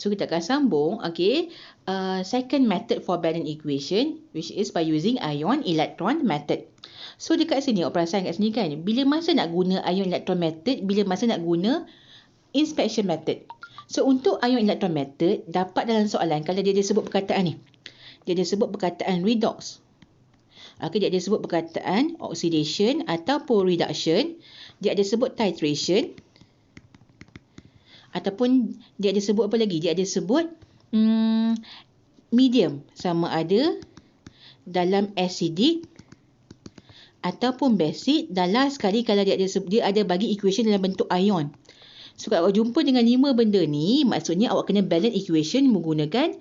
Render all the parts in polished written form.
So kita akan sambung, second method for balance equation, which is by using ion electron method. So dekat sini, awak perasan kat sini kan, bila masa nak guna ion electron method, bila masa nak guna inspection method. So untuk ion electron method, dapat dalam soalan kalau dia sebut perkataan ni. Dia ada sebut perkataan redox. Dia ada sebut perkataan oxidation ataupun reduction. Dia ada sebut titration. Ataupun dia ada sebut apa lagi? Dia ada sebut medium. Sama ada dalam acidic ataupun basic. Dan last sekali kalau dia ada bagi equation dalam bentuk ion. So kalau awak jumpa dengan 5 benda ni, maksudnya awak kena balance equation menggunakan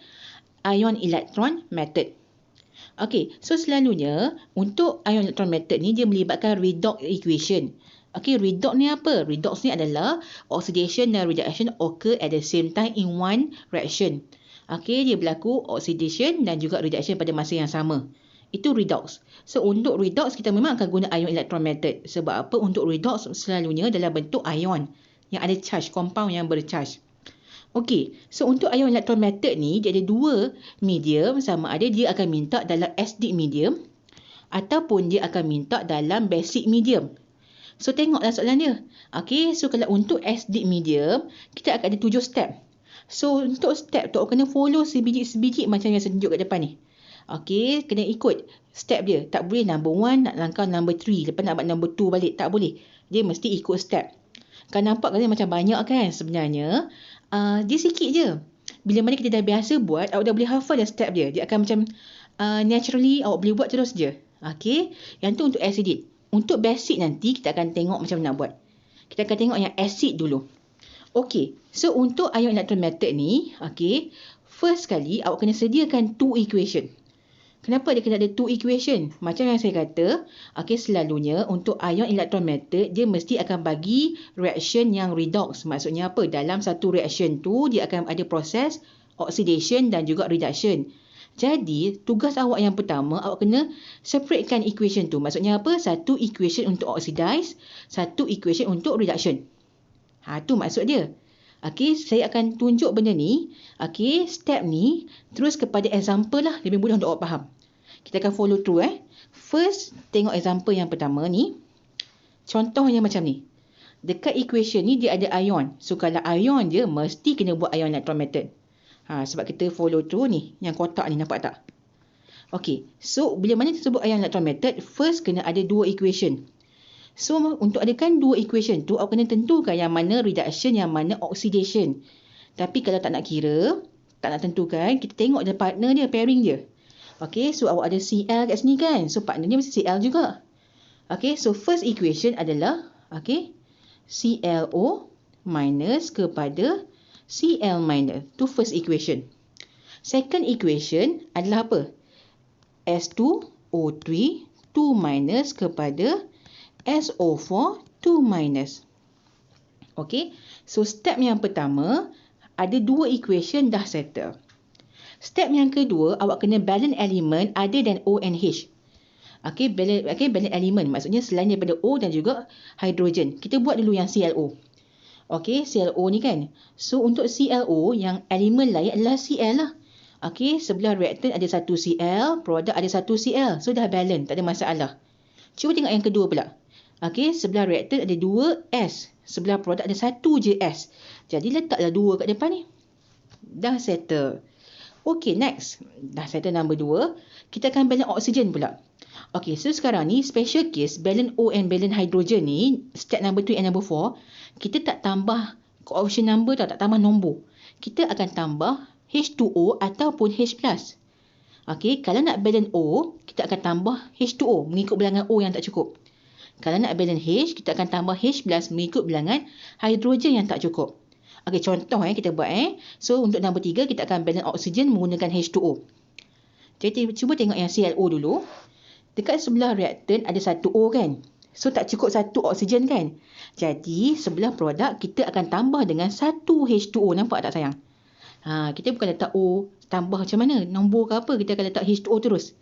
ion electron method. So selalunya untuk ion electron method ni dia melibatkan redox equation. Redox ni apa? Redox ni adalah oxidation dan reduction occur at the same time in one reaction. Dia berlaku oxidation dan juga reduction pada masa yang sama. Itu redox. So untuk redox kita memang akan guna ion electron method. Sebab apa? Untuk redox selalunya dalam bentuk ion yang ada charge, compound yang bercharge. So untuk ion electron method ni, dia ada 2 medium, sama ada dia akan minta dalam acidic medium ataupun dia akan minta dalam basic medium. So tengoklah soalan dia. So kalau untuk acidic medium, kita akan ada 7 step. So untuk step tu, kena follow sebiji-sebiji macam yang saya tunjuk kat depan ni. Kena ikut step dia. Tak boleh number 1 nak langkah number 3, lepas nak buat number 2 balik. Tak boleh. Dia mesti ikut step. Kan nampak kan macam banyak kan sebenarnya. Dia sikit je. Bila mana kita dah biasa buat, awak dah boleh hafal dah step dia. Dia akan macam naturally awak boleh buat terus je. Yang tu untuk acidic. Untuk basic nanti kita akan tengok macam mana nak buat. Kita akan tengok yang acid dulu. So untuk ion electron method ni, first kali awak kena sediakan 2 equation. Kenapa dia kena ada 2 equation? Macam yang saya kata, selalunya untuk ion electron method, dia mesti akan bagi reaction yang redox. Maksudnya apa? Dalam satu reaction tu, dia akan ada proses oxidation dan juga reduction. Jadi, tugas awak yang pertama, awak kena separatekan equation tu. Maksudnya apa? Satu equation untuk oxidize, satu equation untuk reduction. Tu maksud dia. Saya akan tunjuk benda ni. Step ni terus kepada example lah. Lebih mudah untuk awak faham. Kita akan follow through. First, tengok example yang pertama ni. Contohnya macam ni. Dekat equation ni dia ada ion. So kalau ion dia mesti kena buat ion electron method. Sebab kita follow through ni. Yang kotak ni, nampak tak? So bila mana kita sebut ion electron method, first kena ada 2 equation. So untuk adakan 2 equation tu, awak kena tentukan yang mana reduction, yang mana oxidation. Tapi kalau tak nak kira, tak nak tentukan, kita tengok dia partner dia, pairing dia. So awak ada Cl kat sini kan. So partner dia mesti Cl juga. So first equation adalah ClO minus kepada Cl minus. Tu first equation. Second equation adalah apa? S2O3 2 minus kepada SO4 2 minus. So step yang pertama ada 2 equation dah settle. Step yang kedua, awak kena balance element other than O and H. Balance element maksudnya selain daripada O dan juga hydrogen. Kita buat dulu yang ClO. ClO ni kan. So untuk ClO, yang elemen lain adalah Cl lah. Sebelah reactant ada 1 Cl, produk ada 1 Cl. So dah balance, tak ada masalah. Cuba tengok yang kedua pula. Sebelah reactant ada 2 S. Sebelah produk ada 1 je S. Jadi letaklah 2 kat depan ni. Dah settle. Next. Dah settle number 2. Kita akan balance oxygen pula. So sekarang ni special case balance O and balance hydrogen ni, step number 3 and number 4, kita tak tambah coefficient number tau, tak tambah nombor. Kita akan tambah H2O ataupun H+. Kalau nak balance O, kita akan tambah H2O mengikut bilangan O yang tak cukup. Kalau nak balance H, kita akan tambah H+ mengikut bilangan hidrogen yang tak cukup. Contoh kita buat. So untuk nombor 3, kita akan balance oksigen menggunakan H2O. Jadi cuba tengok yang ClO dulu. Dekat sebelah reaktan ada 1 O kan. So tak cukup 1 oksigen kan. Jadi sebelah produk kita akan tambah dengan 1 H2O. Nampak tak sayang? Kita bukan letak O tambah macam mana, nombor ke apa, kita akan letak H2O terus.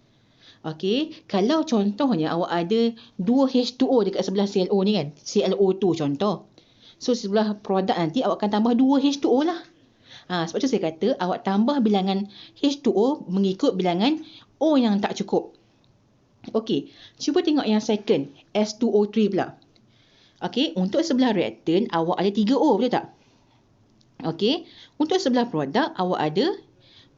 Kalau contohnya awak ada 2 H2O dekat sebelah ClO ni kan, ClO2 contoh. So sebelah produk nanti awak akan tambah 2 H2O lah. Sebab tu saya kata awak tambah bilangan H2O mengikut bilangan O yang tak cukup. Okey, cuba tengok yang second, S2O3 pula. Okey, untuk sebelah reaktan awak ada 3O, betul tak? Okey, untuk sebelah produk awak ada,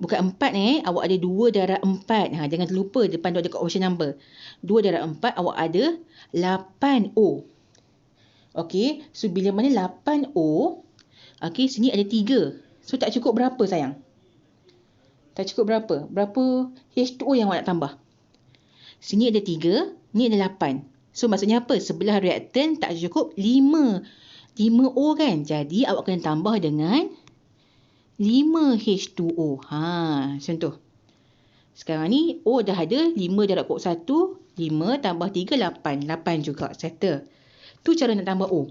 bukan 4 awak ada 2 darab 4. Jangan terlupa depan tu ada option number. 2 darab 4 awak ada 8O. Okey, so bila mana 8O, okey, sini ada 3. So tak cukup berapa sayang? Tak cukup berapa? Berapa H2O yang awak nak tambah? Sini ada 3, ni ada 8. So maksudnya apa? Sebelah reaktan tak cukup 5. 5O kan? Jadi awak kena tambah dengan 5H2O. Macam tu. Sekarang ni O dah ada 5 darab kod 1, 5 tambah 3, 8. 8 juga. Settle. Tu cara nak tambah O.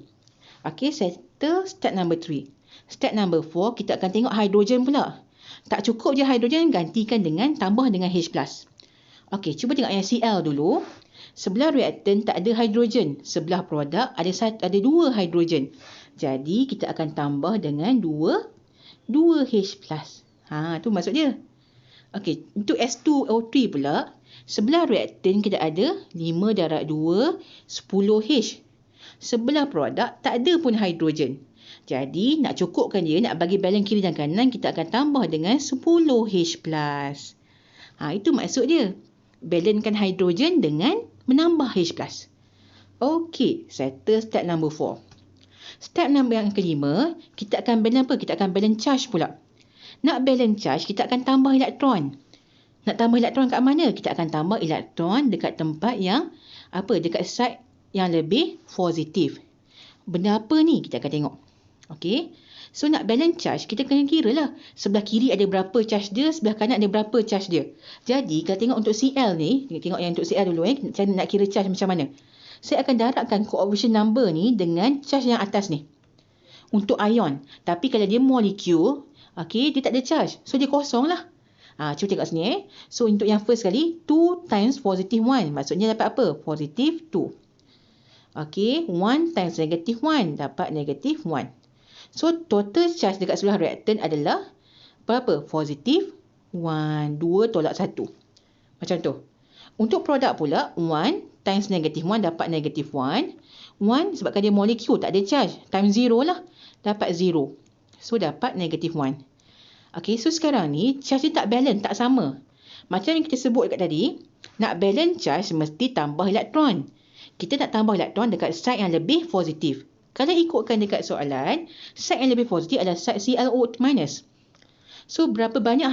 Okey, settle step number 3. Step number 4, kita akan tengok hidrogen pula. Tak cukup je hidrogen, gantikan dengan tambah dengan H+. Okey, cuba tengok yang Cl dulu. Sebelah reaktan tak ada hidrogen. Sebelah produk ada 2 hidrogen. Jadi kita akan tambah dengan 2H+. Tu maksud dia. Okey, untuk S2O3 pula, sebelah reaktan kita ada 5 darab 2, 10H. Sebelah produk tak ada pun hidrogen. Jadi nak cukupkan dia, nak bagi balance kiri dan kanan, kita akan tambah dengan 10H+. Itu maksud dia. Balancekan hidrogen dengan menambah H+. Okey, settle step number 4. Step number yang kelima, kita akan balance apa? Kita akan balance charge pula. Nak balance charge, kita akan tambah elektron. Nak tambah elektron kat mana? Kita akan tambah elektron dekat tempat yang dekat side yang lebih positif. Benda apa ni? Kita akan tengok. Okey. So nak balance charge, kita kena kira lah. Sebelah kiri ada berapa charge dia, sebelah kanan ada berapa charge dia. Jadi kalau tengok untuk Cl ni, tengok yang untuk Cl dulu cara nak kira charge macam mana. Saya akan darabkan coefficient number ni dengan charge yang atas ni. Untuk ion. Tapi kalau dia molekul, okey, dia tak ada charge. So dia kosong lah. Cuba tengok sini So untuk yang first kali, 2 times positive 1. Maksudnya dapat apa? Positive 2. Okey, 1 times negative 1. Dapat negative 1. So total charge dekat sebelah reaktan adalah berapa? Positif 1. 2 tolak 1. Macam tu. Untuk produk pula, 1 times negative 1 dapat negative 1. 1 sebabkan dia molekul tak ada charge. Times 0 lah. Dapat 0. So dapat negative 1. Okay, so sekarang ni charge dia tak balance, tak sama. Macam yang kita sebut dekat tadi, nak balance charge mesti tambah elektron. Kita nak tambah elektron dekat side yang lebih positif. Kalau ikutkan dekat soalan, side yang lebih positif adalah side ClO-. So berapa banyak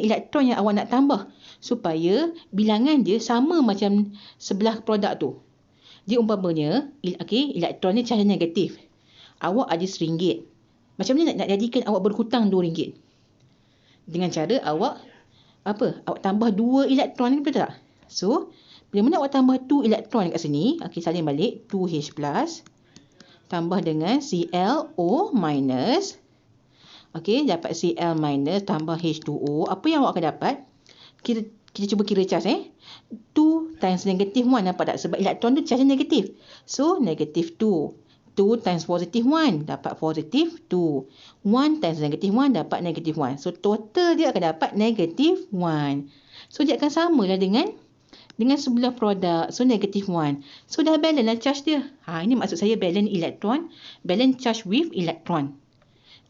elektron yang awak nak tambah supaya bilangan dia sama macam sebelah produk tu. Dia umpamanya, elektron ni charge negatif. Awak ada RM1. Macam mana nak jadikan awak berhutang RM2? Dengan cara awak tambah 2 elektron, betul tak? So bila mana awak tambah 2 elektron kat sini, salin balik 2H+, tambah dengan ClO-, dapat Cl- tambah H2O. Apa yang awak akan dapat? Kita cuba kira charge 2 times negative 1, nampak tak? Sebab elektron tu charge negatif. So negative 2. 2 times positive 1 dapat positive 2. 1 times negative 1 dapat negative 1. So total dia akan dapat negative 1. So dia akan samalah dengan sebelah produk. So negative 1. So dah balance lah charge dia. Ini maksud saya balance elektron. Balance charge with elektron.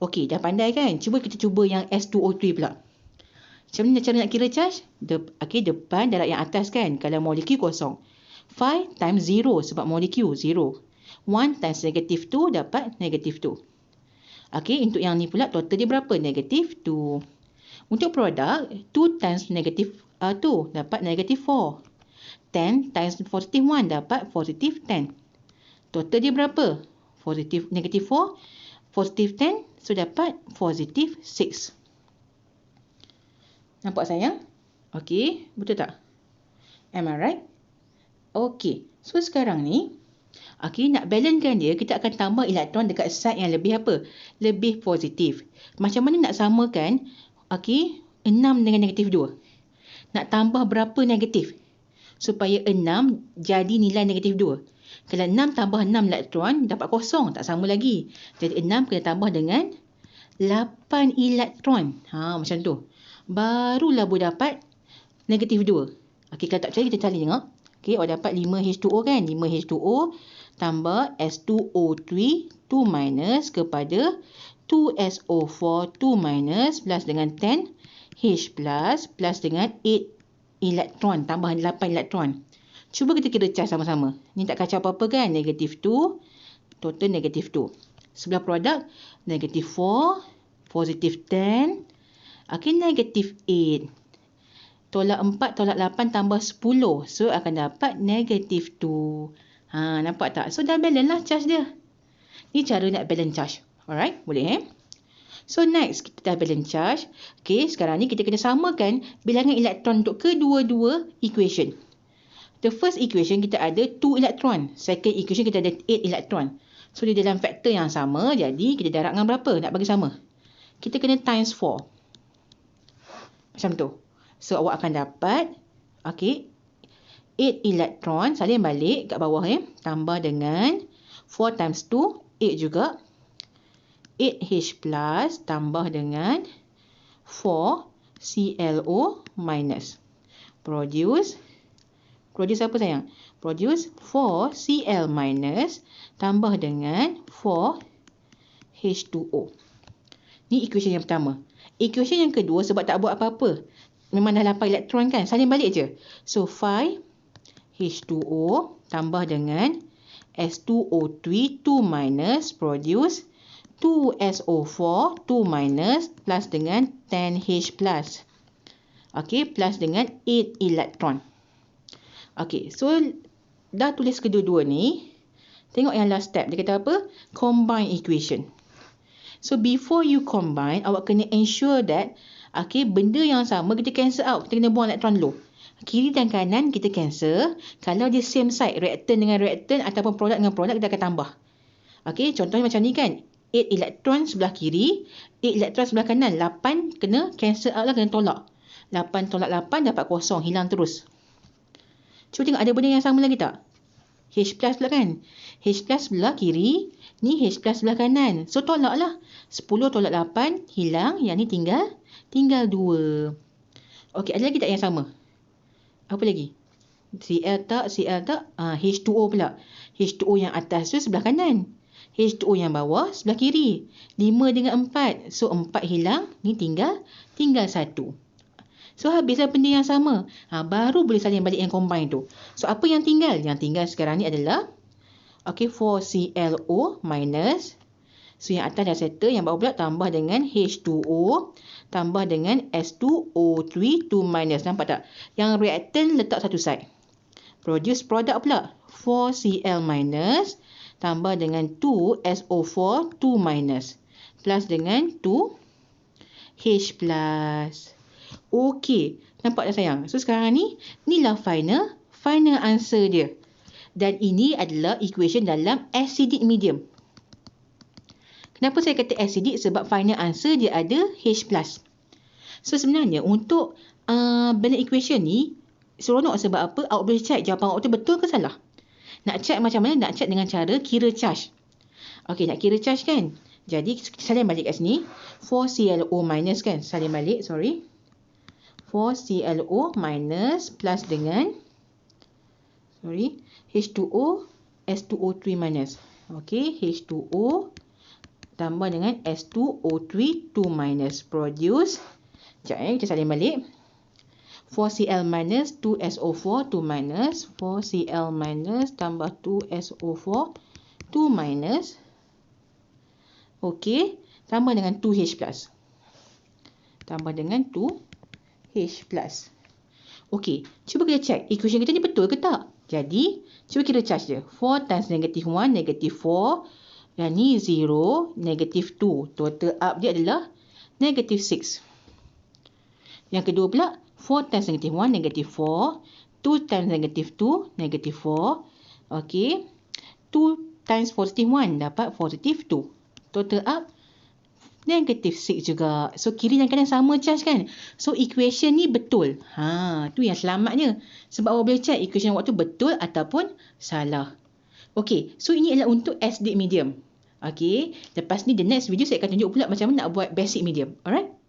Okey, dah pandai kan? Kita cuba yang S2O3 pula. Macam mana cara nak kira charge? Depan darab yang atas kan? Kalau molekul kosong. 5 times 0 sebab molekul 0. 1 times negative 2 dapat negative 2. Untuk yang ni pula total dia berapa? Negative 2. Untuk produk, 2 times negative 2 dapat negative 4. 10 times positive 1 dapat positive 10. Total dia berapa? Negative 4, positive 10, so dapat positive 6. Nampak sayang? Okey, betul tak? Am I right? Okey, so sekarang ni, nak balancekan dia, kita akan tambah elektron dekat side yang lebih lebih positif. Macam mana nak samakan 6 dengan negatif 2? Nak tambah berapa negatif? Supaya 6 jadi nilai negatif 2. Kalau 6 tambah 6 elektron, dapat kosong. Tak sama lagi. Jadi 6 kena tambah dengan 8 elektron. Macam tu. Barulah boleh dapat negatif 2. Okey, kalau tak percaya kita cari tengok. Okey, awak dapat 5H2O kan? 5H2O tambah S2O3 2 minus kepada 2SO4 2 minus plus dengan 10H plus dengan 8 elektron tambah 8 elektron. Cuba kita kira charge sama-sama. Ni tak kacau apa-apa kan? Negatif 2, total negatif 2. Sebelah produk, negatif 4, positif 10, okey, negatif 8. Tolak 4, tolak 8 tambah 10. So, akan dapat negatif 2. Nampak tak? So, dah balance lah charge dia. Ni cara nak balance charge. Alright, boleh So, next, kita dah balance charge. Okay, sekarang ni kita kena samakan bilangan elektron untuk kedua-dua equation. The first equation kita ada 2 elektron. Second equation kita ada 8 elektron. So, dia dalam faktor yang sama. Jadi, kita darab dengan berapa? Nak bagi sama. Kita kena times 4. Macam tu. So, awak akan dapat, okay, 8 elektron, salin balik kat bawah tambah dengan 4 times 2, 8 juga. 8H plus tambah dengan 4ClO minus. Produce apa sayang? Produce 4Cl minus tambah dengan 4H2O. Ni equation yang pertama. Equation yang kedua sebab tak buat apa-apa. Memang dah 8 elektron kan? Salin balik je. So, 5H2O tambah dengan S2O3 2 minus produce 2SO4 2 minus plus dengan 10H plus. Okay, plus dengan 8 elektron. Okay, so dah tulis kedua-dua ni. Tengok yang last step. Dia kata apa? Combine equation. So, before you combine, awak kena ensure that okay, benda yang sama kita cancel out. Kita kena buang elektron low. Kiri dan kanan kita cancel. Kalau dia same side, reactant dengan reactant ataupun produk dengan produk, kita akan tambah. Okay, contohnya macam ni kan. 8 elektron sebelah kiri, 8 elektron sebelah kanan. 8 kena cancel out lah, kena tolak. 8 tolak 8 dapat kosong, hilang terus. Cuba tengok ada benda yang sama lagi tak? H plus pula kan? H plus sebelah kiri, ni H plus sebelah kanan. So, tolak lah. 10 tolak 8, hilang. Yang ni tinggal 2. Okey, ada lagi tak yang sama? Apa lagi? Cl tak? H2O pula. H2O yang atas tu sebelah kanan. H2O yang bawah sebelah kiri. 5 dengan 4. So, 4 hilang. Ni tinggal 1. So, habislah benda yang sama. Baru boleh salin balik yang combine tu. So, apa yang tinggal? Yang tinggal sekarang ni adalah 4ClO minus. So, yang atas dah settle. Yang bawah pula tambah dengan H2O. Tambah dengan S2O3 2 minus. Nampak tak? Yang reactant letak satu side. Produce product pula. 4Cl minus. Tambah dengan 2SO4 2 minus. Plus dengan 2H plus. Okey. Nampak tak sayang? So, sekarang ni, inilah final answer dia. Dan ini adalah equation dalam acidic medium. Kenapa saya kata acidic? Sebab final answer dia ada H plus. So, sebenarnya untuk balance equation ni, seronok sebab apa? Awak boleh check jawapan awak tu betul ke salah. Nak check macam mana? Nak check dengan cara kira charge. Okey, nak kira charge kan? Jadi, salin balik kat sini. 4ClO minus kan? Salin balik, sorry. 4ClO minus plus dengan H2O, S2O3 minus. Okey, H2O tambah dengan S2O3 2 minus. Produce. Sekejap kita salin balik. 4Cl minus 2SO4 2 minus. 4Cl minus tambah 2SO4 2 minus. Okey, tambah dengan 2H plus. Tambah dengan 2H plus. Okey, cuba kita check equation kita ni betul ke tak? Jadi, cuba kira charge dia. 4 times negative 1, negative 4. Yang ni 0, negative 2. Total up dia adalah negative 6. Yang kedua pula, 4 times negative 1, negative 4. 2 times negative 2, negative 4. Okey. 2 times positive 1, dapat positive 2. Total up, negative 6 juga. So, kiri dan kanan sama charge kan? So, equation ni betul. Tu yang selamatnya. Sebab awak boleh check equation awak tu betul ataupun salah. Okey, so ini adalah untuk acidic medium. Okay. Lepas ni the next video saya akan tunjuk pula macam mana nak buat basic medium. Alright.